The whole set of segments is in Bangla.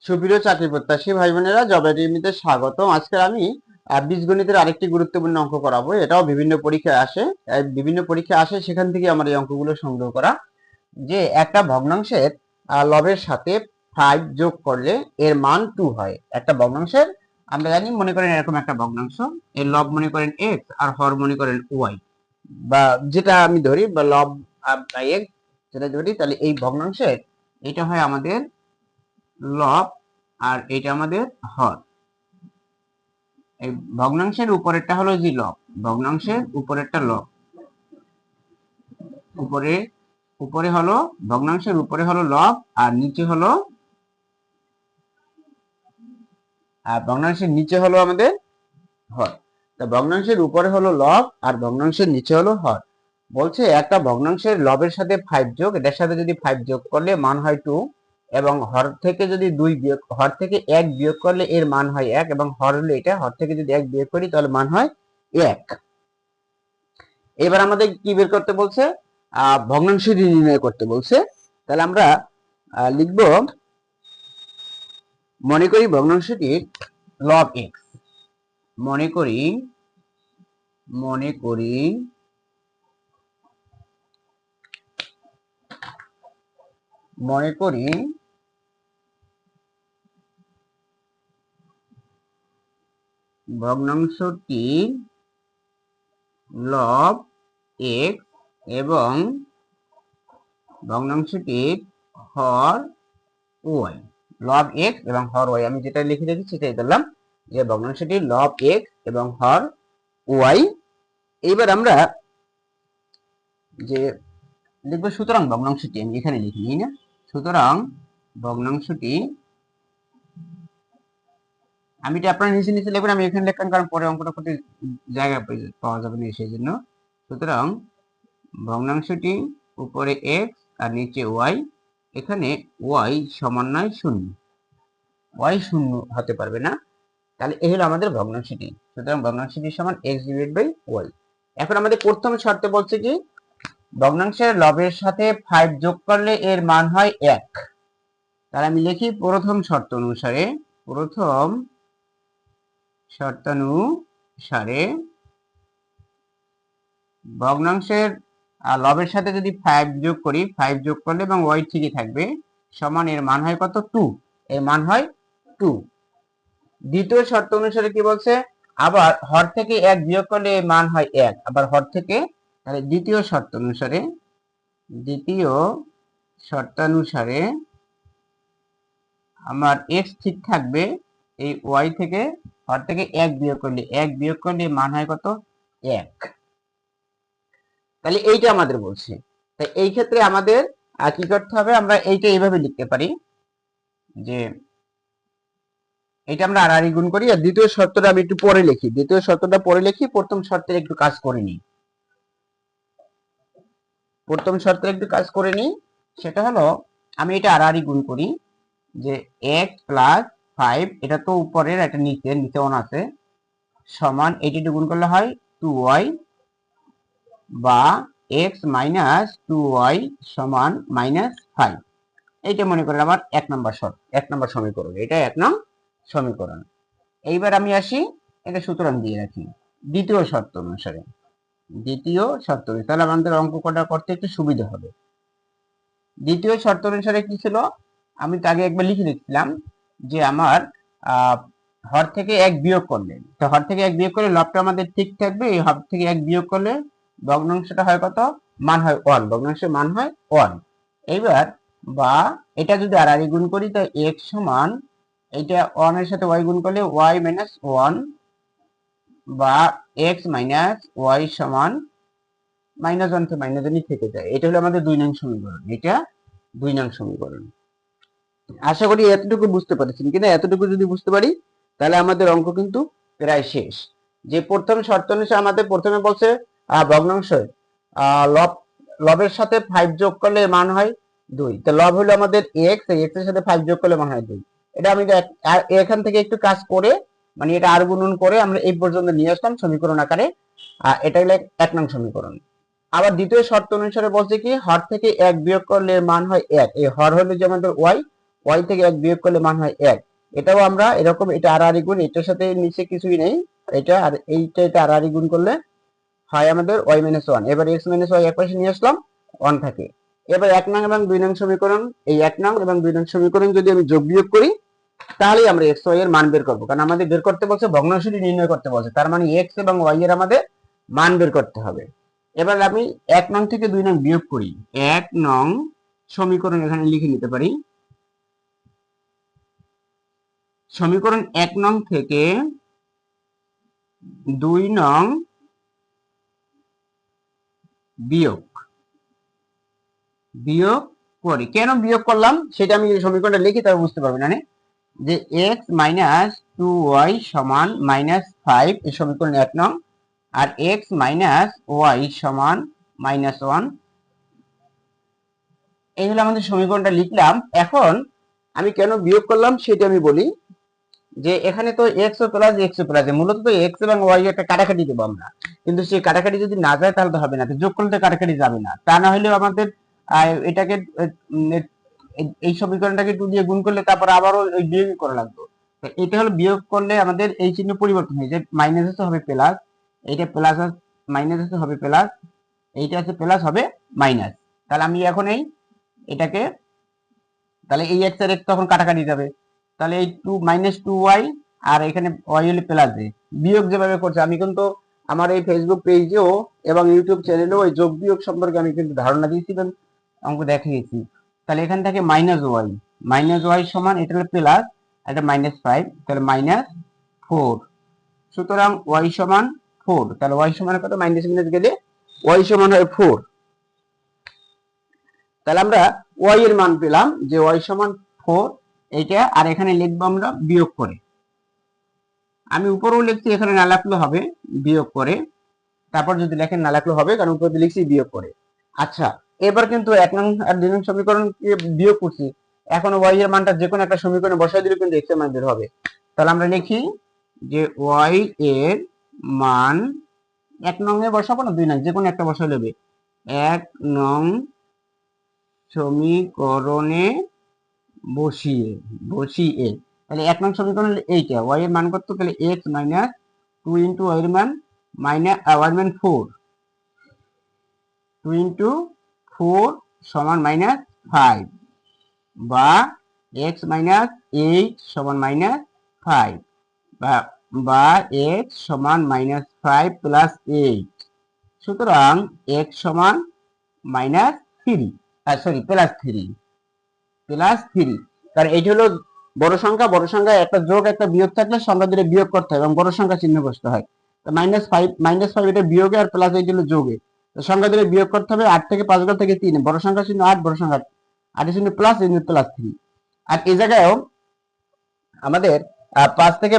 সুপ্রিয় চাকরি প্রত্যাশী ভাই বোনেরা, জব একাডেমিতে স্বাগত। আজকে আমি বীজগণিতের আরেকটি গুরুত্বপূর্ণ অঙ্ক করাবো। এটাও বিভিন্ন পরীক্ষায় আসে, সেখান থেকে আমার এই অঙ্কগুলো সংগ্রহ করা। যে একটা ভগ্নাংশের লবের সাথে 5 যোগ করলে এর মান 2 হয়। একটা ভগ্নাংশের আমরা জানি, মনে করেন এরকম একটা ভগ্নাংশ, এর লব মনে করেন x আর হর মনে করেন y, বা যেটা আমি ধরি, বা লব x যেটা ধরি, তাহলে এই ভগ্নাংশের এটা হয় আমাদের লব আর এটা আমাদের হর। এই ভগ্নাংশের উপরেরটা হলো জি লব, ভগ্নাংশের উপরেরটা লব, উপরে উপরে হলো ভগ্নাংশের উপরে হলো লব আর নিচে হলো ভগ্নাংশের নিচে হলো আমাদের হর। তা ভগ্নাংশের উপরে হলো লব আর ভগ্নাংশের নিচে হলো হর। বলছে একটা ভগ্নাংশের লবের সাথে 5 যোগ, এটার সাথে যদি 5 যোগ করলে মান হয় 2, এবং হর থেকে যদি 2 বিয়োগ, হর থেকে 1 বিয়োগ করলে এর মান হয় 1, এবং হর হলো এটা, হর থেকে যদি 1 বিয়োগ করি তাহলে মান হয় 1। এবার আমাদের কি বের করতে বলছে? ভগ্নাংশটি নির্ণয় করতে বলছে। তাহলে আমরা লিখব, মনে করি ভগ্নাংশটির লব x, মনে করি ভগ্নাংশটি লব x এবং ভগ্নাংশটির হর y। লব x এবং হর y, আমি যেটা লিখে রেখেছি সেটাই দিলাম, যে ভগ্নাংশটির লব x এবং হর y। এইবার আমরা যে লিখবো, সুতরাং ভগ্নাংশটি, আমি এখানে লিখে নিই না, সুতরাং ভগ্নাংশটি, আমি এটা আপনার নিচে নিচে লিখবেন, আমি এখানে লিখলাম কারণ পরে অঙ্কটা করতে জায়গা পাওয়া যাবে না সেই জন্য। সুতরাং ভগ্নাংশটি উপরে x আর নিচে y, এখানে y সমান নয় 0, y 0 হতে পারবে না, তাহলে এই হলো আমাদের ভগ্নাংশটি। সুতরাং ভগ্নাংশটি সমান x ডিভাইড বাই y। এখন আমাদের প্রথম শর্তে বলছে কি, ভগ্নাংশের লবের সাথে 5 যোগ করলে এর মান হয় 1। তাহলে আমি লিখি, প্রথম শর্তানুসারে ভগ্নাংশের লবের সাথে যদি 5 যোগ করি, 5 যোগ করলে এবং y ঠিকই থাকবে, সমান এর মান হয় কত? 2, এর মান হয় 2। দ্বিতীয় শর্ত অনুসারে কি বলছে, আবার হর থেকে 1 বিয়োগ করলে এর মান হয় 1, আবার হর থেকে, তাহলে দ্বিতীয় শর্তানুসারে আমার x ঠিক থাকবে, এই y থেকে, হর থেকে 1 বিয়োগ করলে মান হয় কত? 1। তাহলে এইটা আমাদের বলছে। তাই এই ক্ষেত্রে আমাদের কি করতে হবে, আমরা এইটা এইভাবে লিখতে পারি, যে এটা আমরা আর গুণ করি, আর দ্বিতীয় শর্তটা আমি একটু পরে লিখি, প্রথম শর্তের একটু কাজ করে নিই। সেটা হলো, আমি এটা আর গুণ করি, যে x প্লাস 5, এটা তো উপরের, এটা নিচে 1 আছে, সমান এটি গুণ করলে হয় 2y, বা x মাইনাস 2y সমান -5। এইটা মনে করেন আমার 1 নম্বর সমীকরণ, এটা 1 নং সমীকরণ। এইবার আমি আসি, এটা সুতরাং দিয়ে রাখি দ্বিতীয় শর্ত অনুসারে, তাহলে আমাদের অঙ্ক করতে একটু সুবিধা হবে। দ্বিতীয় শর্ত অনুসারে কি ছিল, আমি আগে একবার লিখে লিখছিলাম, যে আমার হর থেকে 1 বিয়োগ করলে, তো হর থেকে 1 বিয়োগ করলে লবটা আমাদের ঠিক থাকবে, এই হর থেকে 1 বিয়োগ করলে ভগ্নাংশটা হয় কত? মান হয় 1, ভগ্নাংশের মান হয় 1। এইবার বা এটা যদি আর গুণ করি, তো x সমান, এটা 1 এর সাথে y গুণ করলে y মাইনাস 1, বা x মাইনাস y সমান -1 থেকে -1 থেকে যায়। এটা হলো আমাদের 2 নং সমীকরণ, এটা 2 নং সমীকরণ। আশা করি এতটুকু বুঝতে পারছেন কিনা। এতটুকু যদি বুঝতে পারি, তাহলে আমাদের অঙ্ক কিন্তু প্রায় শেষ। যে প্রথম শর্ত অনুসারে আমাদের প্রথমে বলছে ভগ্নাংশ লবের সাথে 5 যোগ করলে মান হয় 2, তো লব হলো আমাদের x, x এর সাথে 5 যোগ করলে মান হয় 2। এটা আমি এখান থেকে একটু কাজ করে, মানে এটা আর গুণন করে আমরা এই পর্যন্ত নিয়ে আসলাম সমীকরণ আকারে। এটা হলো 1 নং সমীকরণ। আবার দ্বিতীয় শর্ত অনুসারে বলছে কি, হর থেকে 1 বিয়োগ করলে মান হয় 1, এই হর হলো যে আমাদের y, ওয়াই থেকে 1 বিয়োগ করলে মান হয় 1। এটাও আমরা এরকম, এটা আর গুণ, এটার সাথে নিচে কিছুই নেই, এটা আর এটা আর গুণ করলে হয় আমাদের y - 1। এবার x - y এক পাশে নিয়ে আসলাম, 1 থাকে। এবার 1 নং এবং 2 নং সমীকরণ, এই 1 নং এবং 2 নং সমীকরণ যদি আমি যোগ বিয়োগ করি তাহলেই আমরা x y এর মান বের করব, কারণ আমাদের বের করতে বলছে ভগ্নাংশটি নির্ণয় করতে বলছে, তার মানে x এবং y এর আমাদের মান বের করতে হবে। এবার আমি 1 নং থেকে 2 নং বিয়োগ করি, 1 নং সমীকরণ এখানে লিখে নিতে পারি। সমীকরণ 1 নং থেকে 2 নং বিয়োগ করি। কেন বিয়োগ করলাম সেটা আমি সমীকরণটা লিখি, তবে বুঝতে পারবেন না যে x - 2y সমান -5 এই সমীকরণ 1 নং, আর x - y সমান -1, এই হলো আমাদের সমীকরণটা লিখলাম। এখন আমি কেন বিয়োগ করলাম সেটা আমি বলি, যে এখানে তো x ও প্লাস x ও প্লাস, মূলত তো x এবং y একটা কাটাকাটি দেবো আমরা, কিন্তু সেই কাটাকাটি যদি না যায় তাহলে তো হবে না, তো যোগ করলে তো কাটাকাটি যাবে না, তা না হলেও আমাদের এটাকে এই সমীকরণটাকে 2 দিয়ে গুণ করলে তারপর আবারও ওই বিয়োগ করা লাগবে। তো এটা হলো বিয়োগ করলে আমাদের এই চিহ্ন পরিবর্তন হয়ে যায়, মাইনাস আছে হবে প্লাস, এইটা প্লাস মাইনাস আছে হবে প্লাস, এইটা আছে প্লাস হবে মাইনাস। তাহলে আমি এখন এটাকে, তাহলে এই x আর x তখন কাটাকাটি যাবে, তাহলে এই -2y আর এখানে y হলে প্লাস এ বিয়োগ যেভাবে করছে, আমি কিন্তু আমার এই ফেসবুক পেজেও এবং ইউটিউব চ্যানেলেও এই যোগ বিয়োগ সম্পর্কে আমি কিন্তু ধারণা দিয়েছি এবং অঙ্ক দেখিয়েছি। তাহলে এখান থেকে -y সমান, এটা হলো প্লাস, এটা -5, তাহলে -4। সুতরাং y সমান 4, তাহলে y সমান কত, মাইনাস মাইনাস গেলে y সমান হয় 4। তাহলে আমরা y এর মান পেলাম যে y সমান 4, এইটা, আর এখানে লিখবো আমরা বিয়োগ করে। আমি উপরেও লিখছি, এখানে না লিখলেও হবে, বিয়োগ করে। তারপর যদি লেখেন না লিখলেও হবে, কারণ উপরে লিখছি বিয়োগ করে। আচ্ছা, এবার কিন্তু 1 নং আর 2 নং সমীকরণ বিয়োগ করছি, এখন y এর মানটা যে কোনো একটা সমীকরণে বসাই দিলে কিন্তু x এর মান বের হবে। তাহলে আমরা লিখি যে y এর মান 1 নং এ বসাবো না 2 নং, যে কোনো একটা বসাই নেবে, 1 নং সমীকরণে বসিয়ে তাহলে 1 নং সমীকরণ এইটা, y এর মান কত, তাহলে x - 2 ইনটু y এর মান y এর মান 4, 2 ইনটু 4 সমান -5, বা x - 8 সমান -5, বা x সমান -5 প্লাস 8। সুতরাং x সমান -3, সরি প্লাস 3। কারণ এইটা হলো বড় সংখ্যা একটা যোগ একটা বিয়োগ থাকলে সংখ্যা দুটো বিয়োগ করতে হয় এবং বড় সংখ্যা চিহ্ন বসতে হয়। তো -5 এটা বিয়োগে আর প্লাস 8 হলো যোগে, তো সংখ্যা দুটো বিয়োগ করতে হবে। 8 থেকে 5 গেল থেকে 3, বড় সংখ্যা চিহ্ন 8, বড় সংখ্যা 8 চিহ্ন প্লাস, এই জন্য প্লাস 3। আর এই জায়গায়ও আমাদের 5 থেকে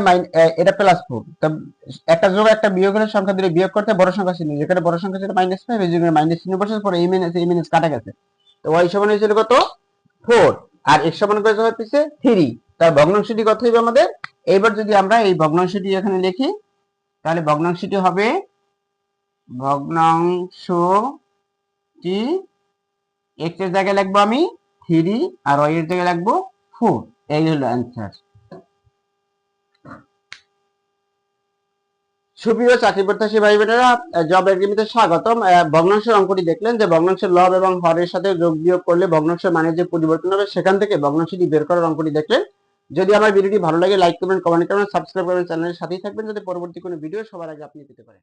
এটা প্লাস 4, তো একটা যোগ একটা বিয়োগ হলে সংখ্যা দুটো বিয়োগ করতে বড় সংখ্যা চিহ্ন, যেখানে বড় সংখ্যা ছিল -5, এই জন্য মাইনাস চিহ্ন বসার পরে এই মাইনাস কাটা গেছে, তো y সমান হয়েছিল কত, 4, আর x সমান কত হচ্ছে 3। তার ভগ্নাংশটি কত হবে আমাদের। এইবার যদি আমরা এই ভগ্নাংশটি এখানে লিখি, তাহলে ভগ্নাংশটি হবে, ভগ্নাংশটি x এর জায়গায় লিখবো আমি 3 আর y এর জায়গায় লিখবো 4। এই হলো অ্যান্সার। সুপ্রিয় চাকরি প্রত্যাশী ভাই বোনেরা, জব একাডেমিতে স্বাগতম। ভগ্নাংশের অঙ্কটি দেখলেন যে ভগ্নাংশের লব এবং হরের সাথে যোগ বিয়োগ করলে ভগ্নাংশের মানের যে পরিবর্তন হবে সেখান থেকে ভগ্নাংশটি বের করার অঙ্কটি দেখলেন। যদি আমার ভিডিওটি ভালো লাগে লাইক করবেন, কমেন্ট করবেন, সাবস্ক্রাইব করবেন, চ্যানেলের সাথেই থাকবেন যাতে পরবর্তী কোনো ভিডিও সবার আগে আপনি পেতে পারেন।